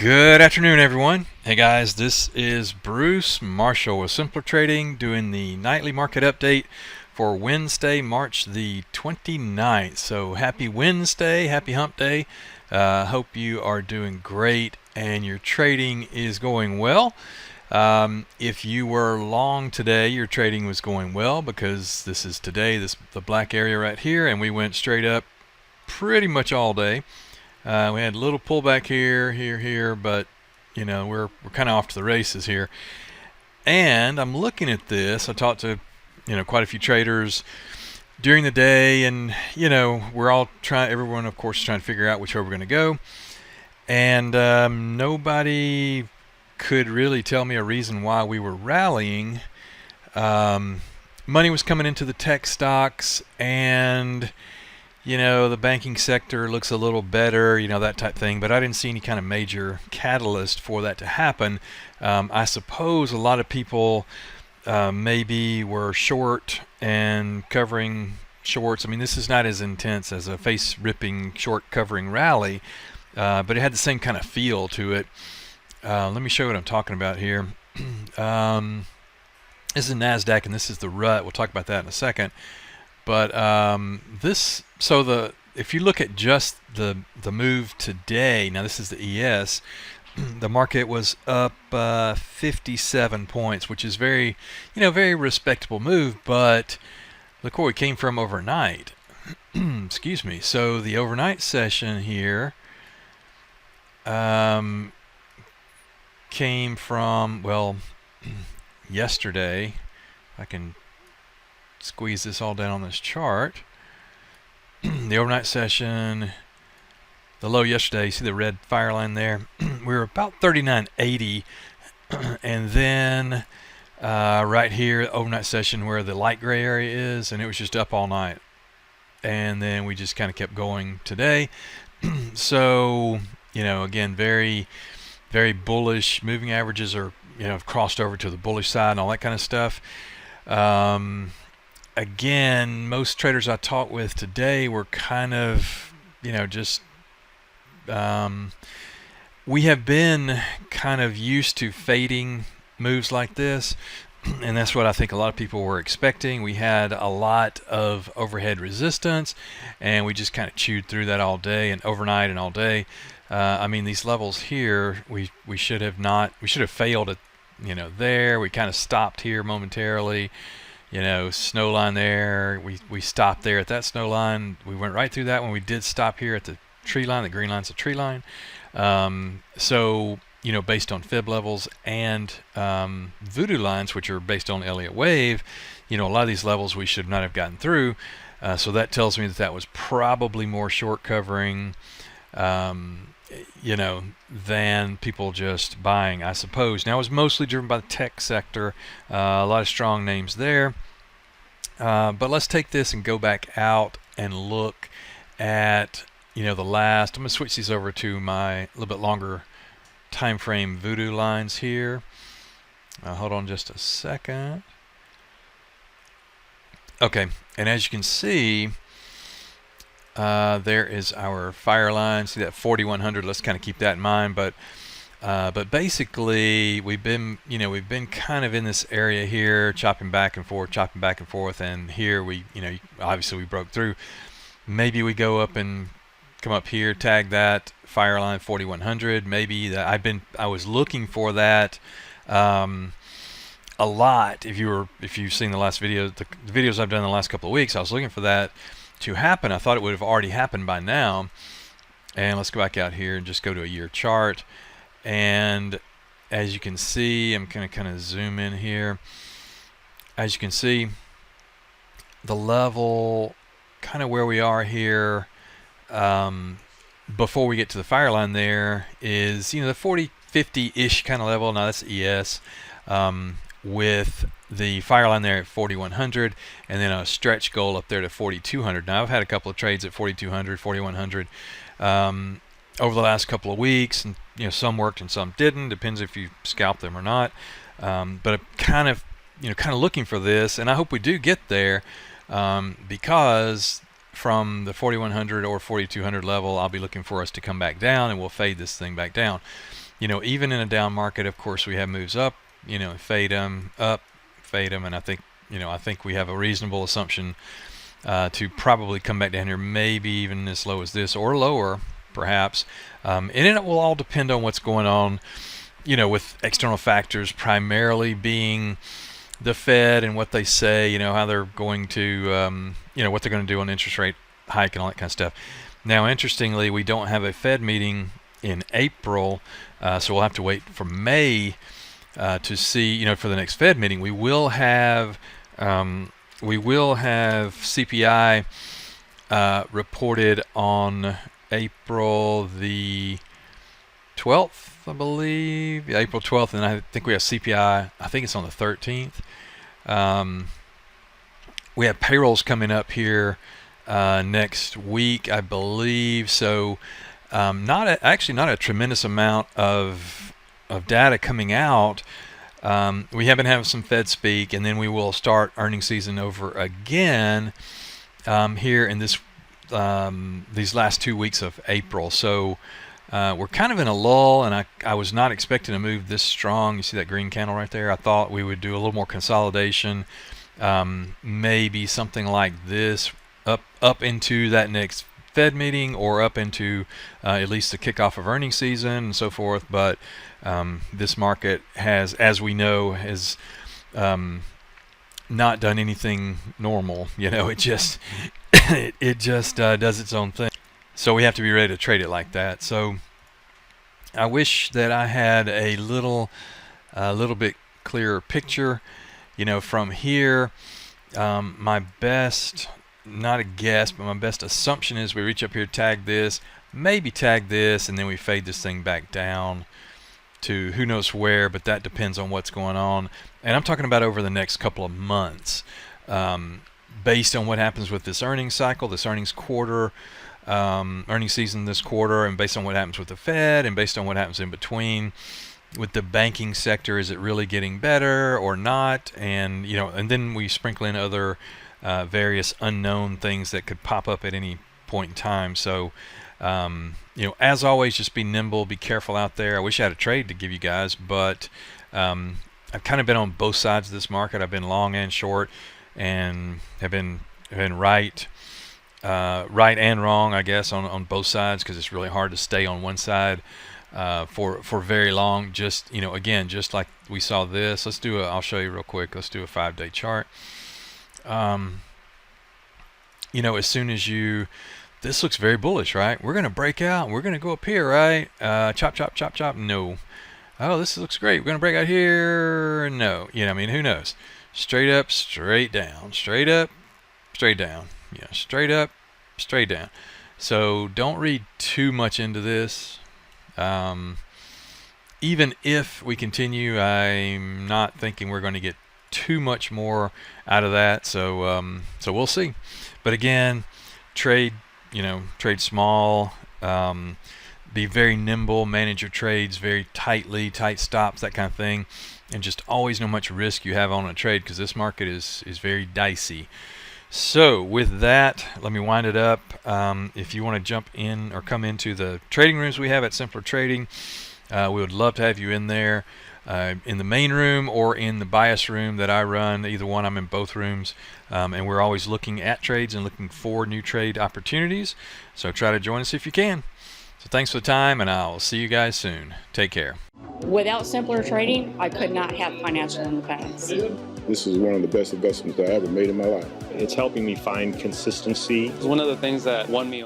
Good afternoon, everyone. Hey guys, this is Bruce Marshall with Simpler Trading doing the nightly market update for Wednesday, March the 29th. So happy Wednesday, happy hump day. Hope you are doing great and your trading is going well. If you were long today, your trading was going well because this is today, the black area right here, and we went straight up pretty much all day. We had a little pullback here, but we're kind of off to the races here. And I'm looking at this. I talked to quite a few traders during the day, and we're all everyone of course is trying to figure out which way we're going to go. And nobody could really tell me a reason why we were rallying. Money was coming into the tech stocks, and the banking sector looks a little better, that type thing, but I didn't see any kind of major catalyst for that to happen. I suppose a lot of people maybe were short and covering shorts. I mean, this is not as intense as a face-ripping short covering rally, but it had the same kind of feel to it. Let me show you what I'm talking about here. This is NASDAQ, and this is the rut. We'll talk about that in a second. But if you look at just the move today, now this is the ES, the market was up 57 points, which is very respectable move. But look where we came from overnight. Excuse me. So the overnight session here came from yesterday. I can squeeze this all down on this chart. The overnight session, the low yesterday, you see the red fire line there? We were about 39.80, and then right here, overnight session where the light gray area is, and it was just up all night. And then we just kind of kept going today. So, again, very, very bullish. Moving averages are, have crossed over to the bullish side and all that kind of stuff. Again, most traders I talked with today were kind of, we have been kind of used to fading moves like this, and that's what I think a lot of people were expecting. We had a lot of overhead resistance, and we just kind of chewed through that all day and overnight and all day. I mean, these levels here, we should have failed at, there. We kind of stopped here momentarily. Snow line there, we stopped there at that snow line. We went right through that one. We did stop here at the tree line. The green line's the tree line. So, based on fib levels and voodoo lines, which are based on Elliott wave, a lot of these levels we should not have gotten through. So that tells me that was probably more short covering, than people just buying, I suppose. Now, it was mostly driven by the tech sector, a lot of strong names there. But let's take this and go back out and look at, the last. I'm going to switch these over to my little bit longer time frame voodoo lines here. Hold on just a second. Okay, and as you can see, there is our fire line. See that 4100? Let's kind of keep that in mind. But basically, we've been kind of in this area here, chopping back and forth, and here obviously we broke through. Maybe we go up and come up here, tag that fire line 4100. Maybe that I was looking for that a lot. If you've seen the last video, the videos I've done in the last couple of weeks, I was looking for that to happen. I thought it would have already happened by now. And let's go back out here and just go to a year chart. And as you can see, I'm going to kind of zoom in here. As you can see, the level, kind of where we are here, before we get to the fire line there is, the 40-50-ish kind of level. Now that's ES, with the fire line there at 4100, and then a stretch goal up there to 4200. Now I've had a couple of trades at 4200, 4100 over the last couple of weeks, and some worked and some didn't. Depends if you scalp them or not. But I'm kind of looking for this, and I hope we do get there, because from the 4100 or 4200 level, I'll be looking for us to come back down, and we'll fade this thing back down. even in a down market, of course, we have moves up, fade them, up, fade them, and I think we have a reasonable assumption to probably come back down here, maybe even as low as this or lower, perhaps. And it will all depend on what's going on, with external factors, primarily being the Fed and what they say, how they're going to, what they're going to do on interest rate hike and all that kind of stuff. Now, interestingly, we don't have a Fed meeting in April, so we'll have to wait for May to see, for the next Fed meeting. We will have CPI reported on April the 12th, I believe. Yeah, April 12th, and I think we have CPI. I think it's on the 13th. We have payrolls coming up here next week, I believe. So not a tremendous amount of data coming out. We have been having some Fed speak, and then we will start earnings season over again here in these last 2 weeks of April. So we're kind of in a lull, and I was not expecting to move this strong. You see that green candle right there? I thought we would do a little more consolidation, maybe something like this, up into that next Fed meeting, or up into at least the kickoff of earnings season and so forth. But this market has, as we know, has not done anything normal. It just it just does its own thing. So we have to be ready to trade it like that. So I wish that I had a little bit clearer picture. From here, my best, not a guess, but my best assumption is we reach up here, tag this, maybe tag this, and then we fade this thing back down to who knows where, but that depends on what's going on. And I'm talking about over the next couple of months, based on what happens with this earnings cycle, this earnings quarter, earnings season this quarter, and based on what happens with the Fed, and based on what happens in between with the banking sector. Is it really getting better or not? And and then we sprinkle in other various unknown things that could pop up at any point in time. So as always, just be nimble, be careful out there. I wish I had a trade to give you guys, but I've kind of been on both sides of this market. I've been long and short, and have been right and wrong, I guess, on both sides, because it's really hard to stay on one side for very long. Just again, just like we saw this. I'll show you real quick. Let's do a 5-day chart. As soon as this looks very bullish, right? We're going to break out. We're going to go up here, right? Chop, chop, chop, chop. No. Oh, this looks great. We're going to break out here. No. Who knows? Straight up, straight down. Straight up, straight down. Yeah, straight up, straight down. So don't read too much into this. Even if we continue, I'm not thinking we're going to get too much more out of that. So we'll see. But again, trade small, be very nimble, manage your trades very tightly, tight stops, that kind of thing, and just always know how much risk you have on a trade, because this market is very dicey. So with that, let me wind it up. If you want to jump in or come into the trading rooms we have at Simpler Trading, we would love to have you in there, in the main room or in the bias room that I run. Either one, I'm in both rooms, and we're always looking at trades and looking for new trade opportunities. So try to join us if you can. So thanks for the time, and I'll see you guys soon. Take care. Without Simpler Trading, I could not have financial independence. This is one of the best investments I ever made in my life. It's helping me find consistency. It's one of the things that won me